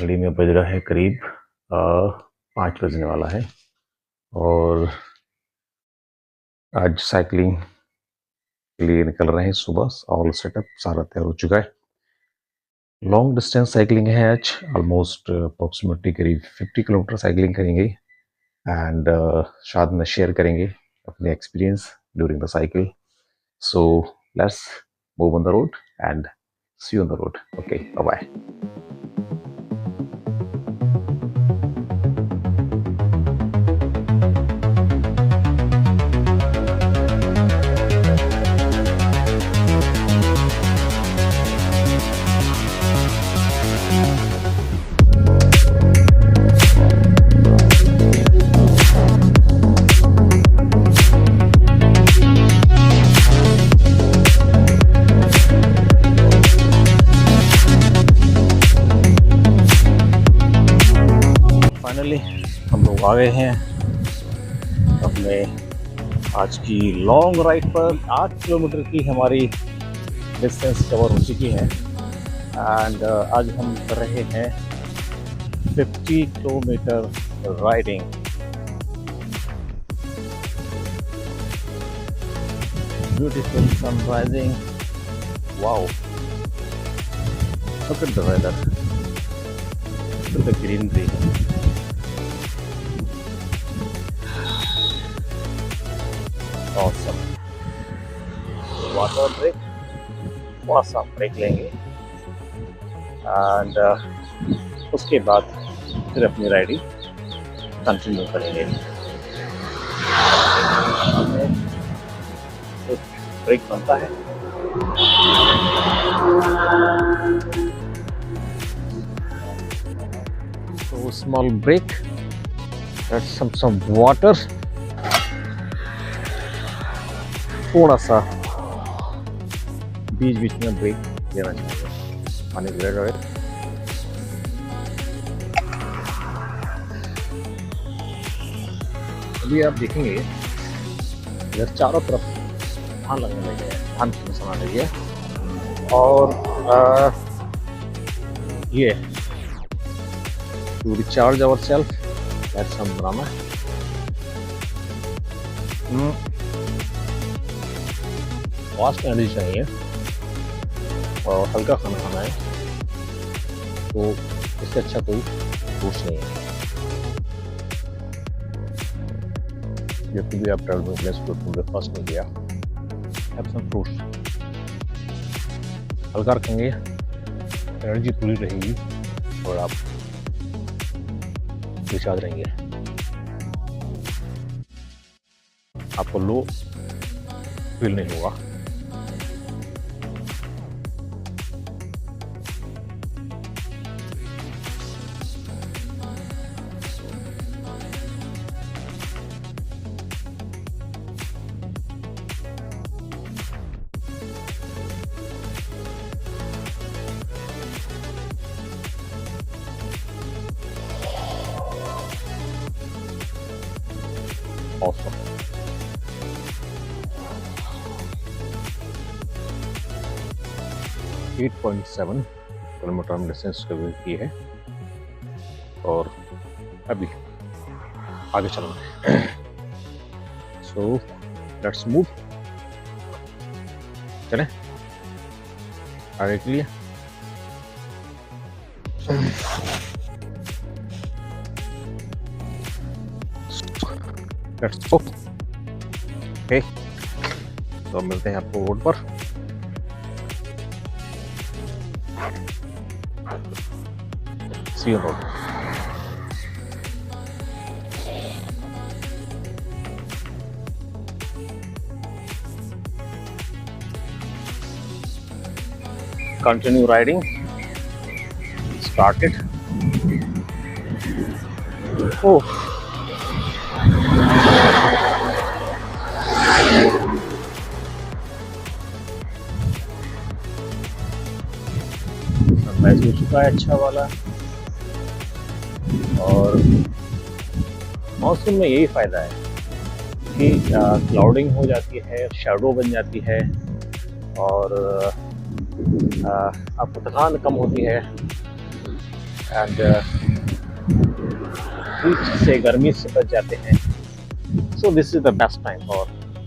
घड़ी में बज रहा है करीब 5 बजने वाला है और आज साइकिलिंग के लिए निकल रहे हैं। सुबह ऑल सेटअप सारा तैयार हो चुका है। लॉन्ग डिस्टेंस साइकिलिंग है आज, ऑलमोस्ट अप्रोक्सीमेटली करीब 50 किलोमीटर साइकिलिंग करेंगे एंड साथ में शेयर करेंगे अपने experience during the cycle. So let's move on the road and see you on the road. Okay, bye bye. Finally हम लोग आ गए हैं अपने आज की लॉन्ग राइड पर। 8 किलोमीटर की हमारी डिस्टेंस कवर हो चुकी है एंड आज हम कर रहे हैं 50 kilometre riding. Beautiful sunrising, wow, look at the weather, look at the greenery. Awesome. Water break, थोड़ा सा ब्रेक लेंगे एंड उसके बाद फिर अपनी राइडिंग कंटिन्यू करेंगे। ब्रेक बनता है तो स्मॉल ब्रेक, some water, थोड़ा सा बीच बीच में ब्रेक लेना चाहिए पानी पीने का। अभी आप देखेंगे इधर चारों तरफ धान लगने लगे हैं, धान की फसल आने लगी है और ये to recharge ourselves, that's some drama. Fast energy चाहिए और हल्का खाना खाना है, तो इससे अच्छा कोई फ्रूट्स नहीं है। जब भी आप ट्रैवल प्लेस को ब्रेकफास्ट में किया, हैव सम फ्रूट्स, हल्का रखेंगे, एनर्जी पूरी रहेगी और आप रिचार्ज रहेंगे। आपको लो फील नहीं होगा। Awesome. एट 8.7 किलोमीटर हम डिस्टेंस कवर की है और अभी आगे चलना है। सो लेट्स मूव, चलें आगे के लिए। Let's go. ओके, तो मिलते हैं आपको रोड पर। See you road. Continue riding. Started. Oh. Sunrise हो चुका है अच्छा वाला और मौसम में यही फ़ायदा है कि क्लाउडिंग हो जाती है, शैडो बन जाती है और आपको थकान कम होती है। एंड हीट से, गर्मी से बच जाते हैं। So this is the best time for,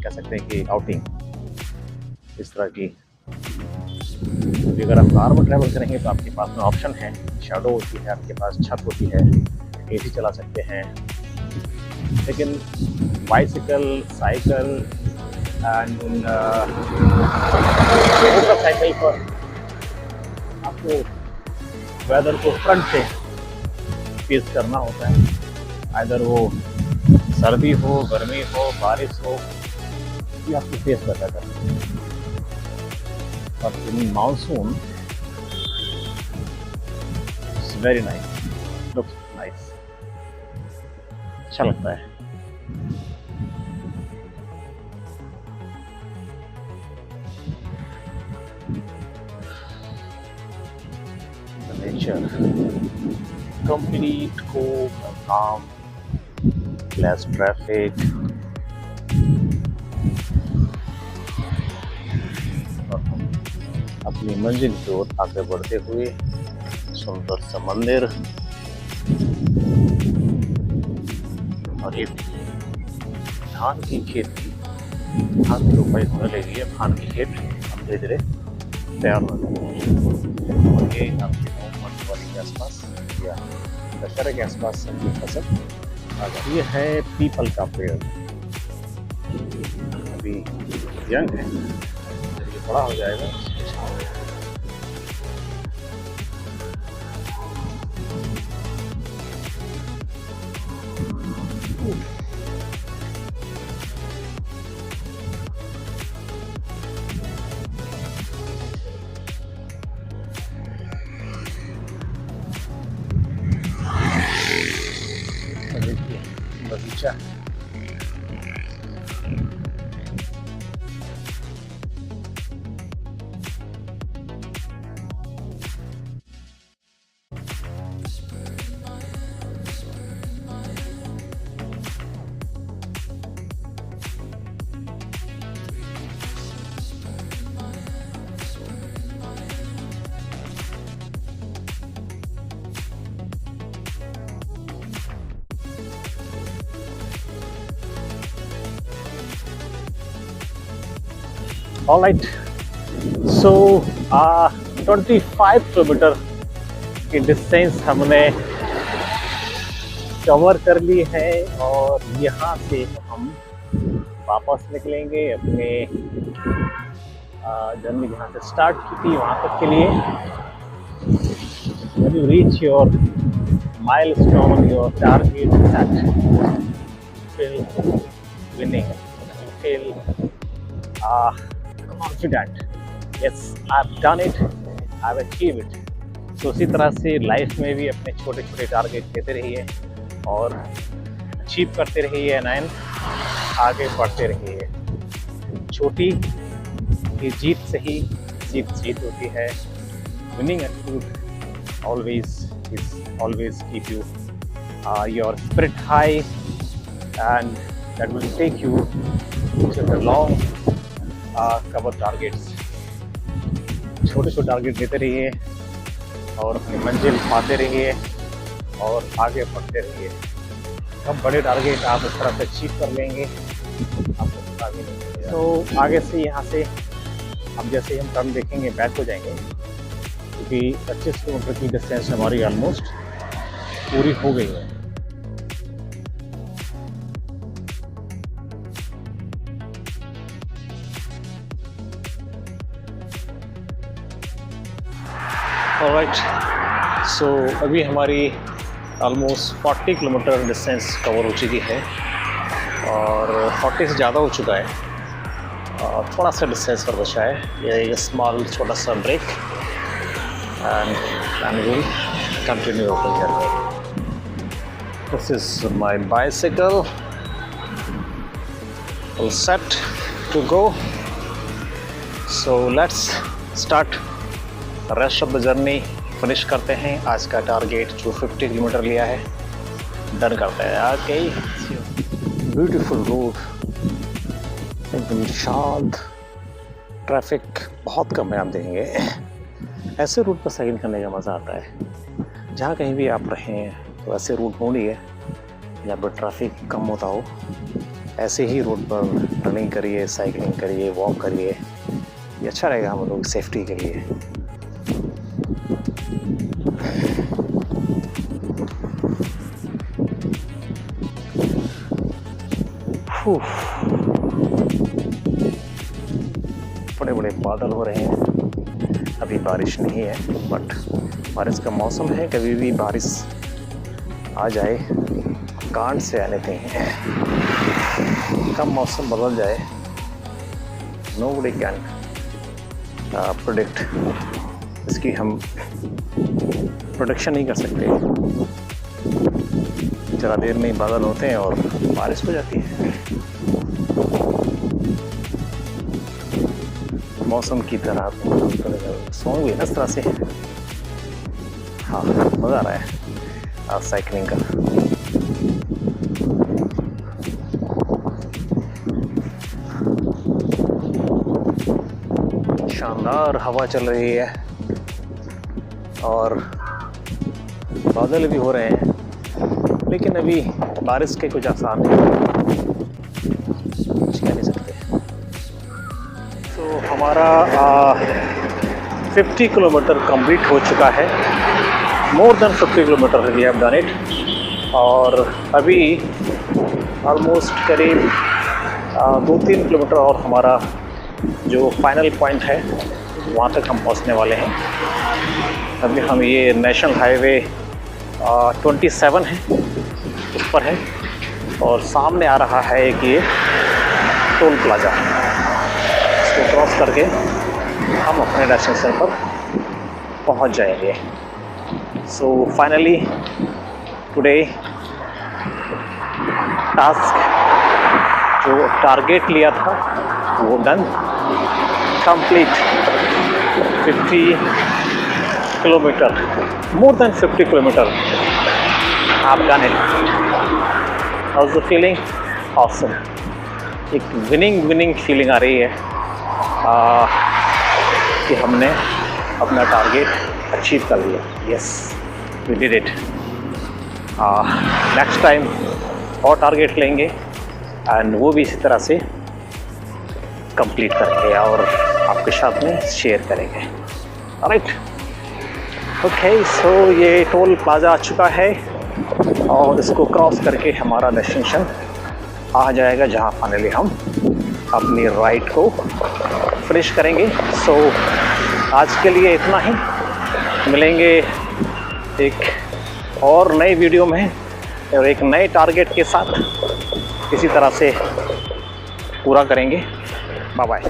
कह सकते हैं कि आउटिंग इस तरह की। क्योंकि अगर आप कार में ट्रैवल करेंगे तो आपके पास में ऑप्शन है, शैडो होती है, आपके पास छत होती है, एसी चला सकते हैं। लेकिन बाइसिकल, साइकिल एंड मोटरसाइकिल पर आपको वेदर को फ्रंट से फेस करना होता है। अगर वो सर्दी हो, गर्मी हो, बारिश हो, ये आपको फेस करना करना है। But in monsoon, it's very nice. Looks nice. अच्छा लगता है। The nature, complete cool and calm, less traffic. अपनी मंजिल की ओर आगे बढ़ते हुए सुंदर सा मंदिर, और ये धान की खेती, धान की रोपाई होने लगी है। धान की खेत हम धीरे धीरे तैयार होने लगी है। और ये आपके मधुबनी के आसपास या दशहरे के आसपास की फसल आ गई। ये है पीपल का पेड़, अभी यंग है, जब ये बड़ा हो जाएगा बगीचा। All right, so 25 किलोमीटर की डिस्टेंस हमने कवर कर ली है, और यहाँ से हम वापस निकलेंगे अपने जर्नी जहाँ से स्टार्ट की थी वहाँ तक के लिए। When you reach your milestone, your target set, you feel winning, you feel confident. Yes, I've done it, I've achieved it. तो इसी तरह से लाइफ में भी अपने छोटे छोटे टारगेट लेते रहिए और अचीव करते रहिए, एंड आगे बढ़ते रहिए। छोटी ये जीत से ही जीत होती है। Winning attitude always keep you your spirit high, and that will take you to the long cover targets. छोटे छोटे टारगेट लेते रहिए और अपनी मंजिल पाते रहिए और आगे बढ़ते रहिए। कब बड़े टारगेट आप इस तरह से अचीव कर लेंगे, आपको पता भी नहीं चलेगा। तो आगे से यहाँ से हम जैसे ही हम टर्न देखेंगे बैक हो जाएंगे, क्योंकि 25 किलोमीटर की डिस्टेंस हमारी ऑलमोस्ट पूरी हो गई है। ऑलराइट, सो अभी हमारी ऑलमोस्ट 40 किलोमीटर डिस्टेंस कवर हो चुकी है, और 40 से ज़्यादा हो चुका है, और थोड़ा सा डिस्टेंस पर बचा है। ये एक स्मॉल छोटा सा break, and we'll continue over here. This is my bicycle, all set to go. So let's start the rest of the journey. Finish करते हैं आज का टारगेट जो 50 किलोमीटर लिया है, डन करते हैं। आगे ब्यूटीफुल रोड, एकदम शांत, ट्रैफिक बहुत कम है। आप देखेंगे ऐसे रूट पर साइकिल करने का मज़ा आता है। जहाँ कहीं भी आप रहें तो ऐसे रूट ढूंढिए जहाँ पर ट्रैफिक कम होता हो। ऐसे ही रोड पर रनिंग करिए, साइकिलिंग करिए, वॉक करिए, ये अच्छा रहेगा हम लोग सेफ्टी के लिए। बड़े बड़े बादल हो रहे हैं, अभी बारिश नहीं है, बट बारिश का मौसम है, कभी भी बारिश आ जाए, कांट से एनीथिंग है। कब मौसम बदल जाए, नोबडी कैन प्रेडिक्ट, इसकी हम प्रोटेक्शन नहीं कर सकते। ज़रा देर में ही बादल होते हैं और बारिश हो जाती है। मौसम की तरह सॉन्ग भी इस तरह से। हाँ, मज़ा आ रहा है साइकिलिंग का। शानदार हवा चल रही है और बादल भी हो रहे हैं, लेकिन अभी बारिश के कुछ आसार नहीं, कुछ कह नहीं सकते। तो हमारा 50 किलोमीटर कंप्लीट हो चुका है, more than 50 kilometre we have done it. और अभी ऑलमोस्ट करीब 2-3 किलोमीटर और हमारा जो फाइनल पॉइंट है वहाँ तक हम पहुँचने वाले हैं। अभी हम ये नेशनल हाईवे 27 है, उस पर है, और सामने आ रहा है एक ये टोल प्लाजा। इसको क्रॉस करके हम अपने डेस्टिनेशन पर पहुंच जाएंगे। सो फाइनली टुडे टास्क, जो टारगेट लिया था वो done, complete 50 kilometre, more than 50 kilometre आप done it. How's the feeling? Awesome. एक विनिंग फीलिंग आ रही है कि हमने अपना टारगेट अचीव कर लिया। Yes, we did it. Next time और टारगेट लेंगे एंड वो भी इसी तरह से कंप्लीट करेंगे और आपके साथ में शेयर करेंगे। Right, okay. सो ये टोल प्लाजा आ चुका है और इसको क्रॉस करके हमारा डेस्टिनेशन आ जाएगा, जहाँ फाइनली हम अपनी राइड को फिनिश करेंगे। सो आज के लिए इतना ही, मिलेंगे एक और नई वीडियो में और एक नए टारगेट के साथ इसी तरह से पूरा करेंगे। Bye bye.